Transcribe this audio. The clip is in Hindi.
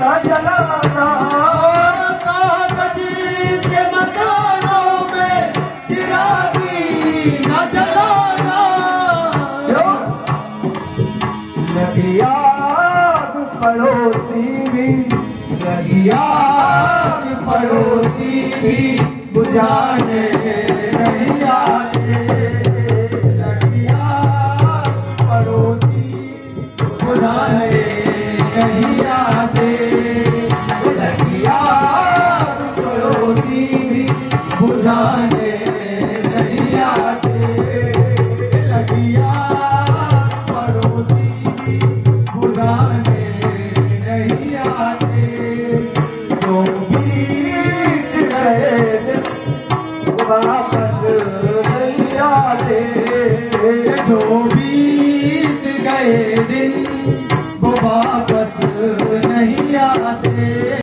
न जलाना, कागज के मकानों में चिरागी न जलाना। लगी आग पड़ोसी भी, लगी आग पड़ोसी भी बुझाने नहीं आते। लगी आग पड़ोसी बुझाने नहीं आते। लगी आग पड़ोसी भी बुझाने नहीं आते। लगी आग पड़ोसी भी बुझाने नहीं आते। जो बीत गए दिन वापस नहीं आते। जो बीत गए दिन वो वापस नहीं आते।